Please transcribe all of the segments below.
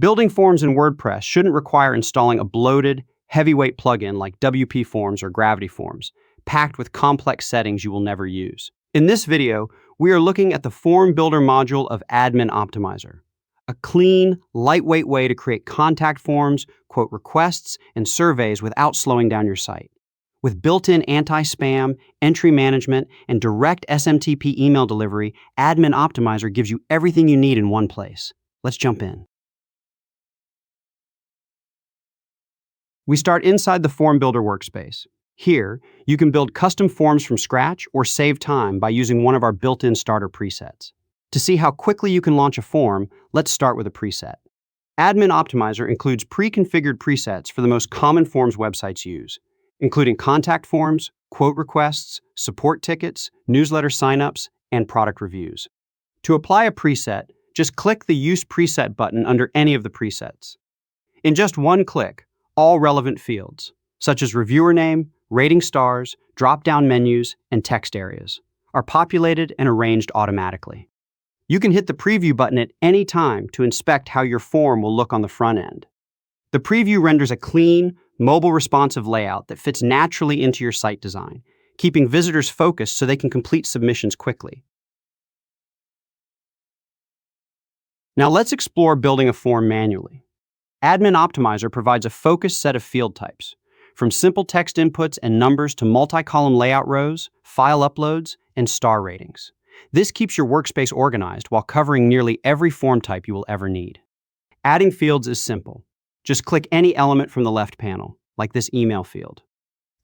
Building forms in WordPress shouldn't require installing a bloated, heavyweight plugin like WP Forms or Gravity Forms, packed with complex settings you will never use. In this video, we are looking at the Form Builder module of Admin Optimizer, a clean, lightweight way to create contact forms, quote requests, and surveys without slowing down your site. With built-in anti-spam, entry management, and direct SMTP email delivery, Admin Optimizer gives you everything you need in one place. Let's jump in. We start inside the Form Builder workspace. Here, you can build custom forms from scratch or save time by using one of our built-in starter presets. To see how quickly you can launch a form, let's start with a preset. Admin Optimizer includes pre-configured presets for the most common forms websites use, including contact forms, quote requests, support tickets, newsletter signups, and product reviews. To apply a preset, just click the Use Preset button under any of the presets. In just one click, all relevant fields, such as reviewer name, rating stars, drop-down menus, and text areas, are populated and arranged automatically. You can hit the Preview button at any time to inspect how your form will look on the front end. The preview renders a clean, mobile responsive layout that fits naturally into your site design, keeping visitors focused so they can complete submissions quickly. Now let's explore building a form manually. Admin Optimizer provides a focused set of field types, from simple text inputs and numbers to multi-column layout rows, file uploads, and star ratings. This keeps your workspace organized while covering nearly every form type you will ever need. Adding fields is simple. Just click any element from the left panel, like this email field.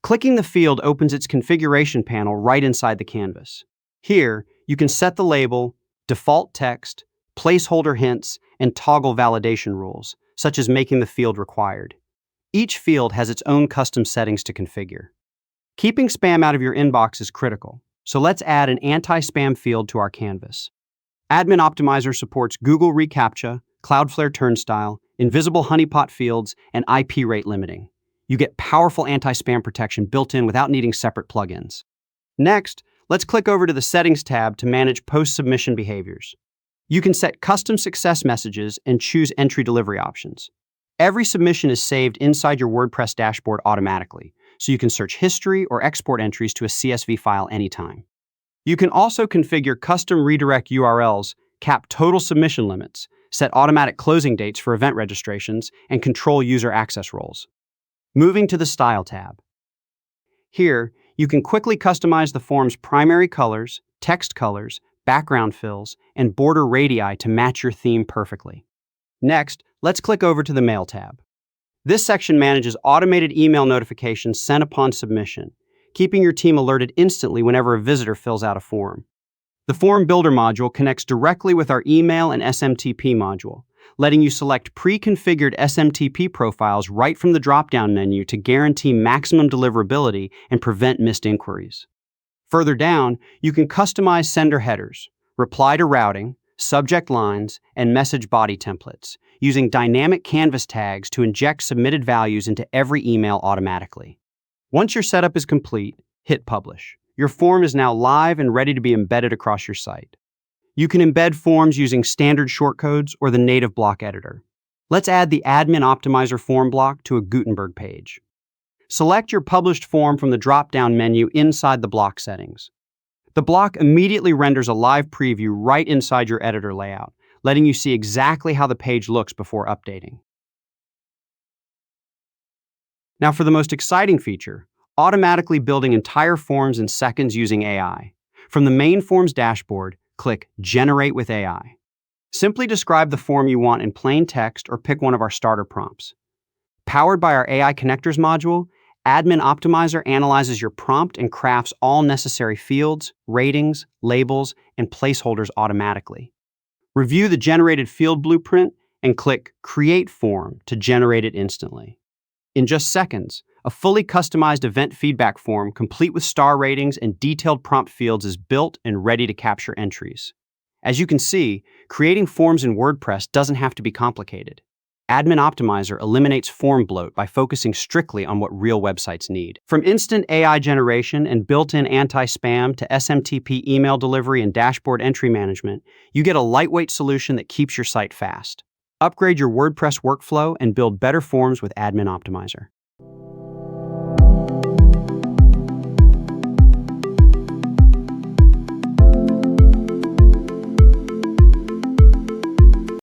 Clicking the field opens its configuration panel right inside the canvas. Here, you can set the label, default text, placeholder hints, and toggle validation rules, such as making the field required. Each field has its own custom settings to configure. Keeping spam out of your inbox is critical, so let's add an anti-spam field to our canvas. Admin Optimizer supports Google reCAPTCHA, Cloudflare Turnstile, invisible Honeypot fields, and IP rate limiting. You get powerful anti-spam protection built in without needing separate plugins. Next, let's click over to the Settings tab to manage post-submission behaviors. You can set custom success messages and choose entry delivery options. Every submission is saved inside your WordPress dashboard automatically, so you can search history or export entries to a CSV file anytime. You can also configure custom redirect URLs, cap total submission limits, set automatic closing dates for event registrations, and control user access roles. Moving to the Style tab. Here, you can quickly customize the form's primary colors, text colors, background fills, and border radii to match your theme perfectly. Next, let's click over to the Mail tab. This section manages automated email notifications sent upon submission, keeping your team alerted instantly whenever a visitor fills out a form. The Form Builder module connects directly with our email and SMTP module, letting you select pre-configured SMTP profiles right from the drop-down menu to guarantee maximum deliverability and prevent missed inquiries. Further down, you can customize sender headers, reply to routing, subject lines, and message body templates, using dynamic canvas tags to inject submitted values into every email automatically. Once your setup is complete, hit Publish. Your form is now live and ready to be embedded across your site. You can embed forms using standard shortcodes or the native block editor. Let's add the Admin Optimizer form block to a Gutenberg page. Select your published form from the drop-down menu inside the block settings. The block immediately renders a live preview right inside your editor layout, letting you see exactly how the page looks before updating. Now for the most exciting feature, automatically building entire forms in seconds using AI. From the main Forms dashboard, click Generate with AI. Simply describe the form you want in plain text or pick one of our starter prompts. Powered by our AI Connectors module, Admin Optimizer analyzes your prompt and crafts all necessary fields, ratings, labels, and placeholders automatically. Review the generated field blueprint and click Create Form to generate it instantly. In just seconds, a fully customized event feedback form complete with star ratings and detailed prompt fields is built and ready to capture entries. As you can see, creating forms in WordPress doesn't have to be complicated. Admin Optimizer eliminates form bloat by focusing strictly on what real websites need. From instant AI generation and built-in anti-spam to SMTP email delivery and dashboard entry management, you get a lightweight solution that keeps your site fast. Upgrade your WordPress workflow and build better forms with Admin Optimizer.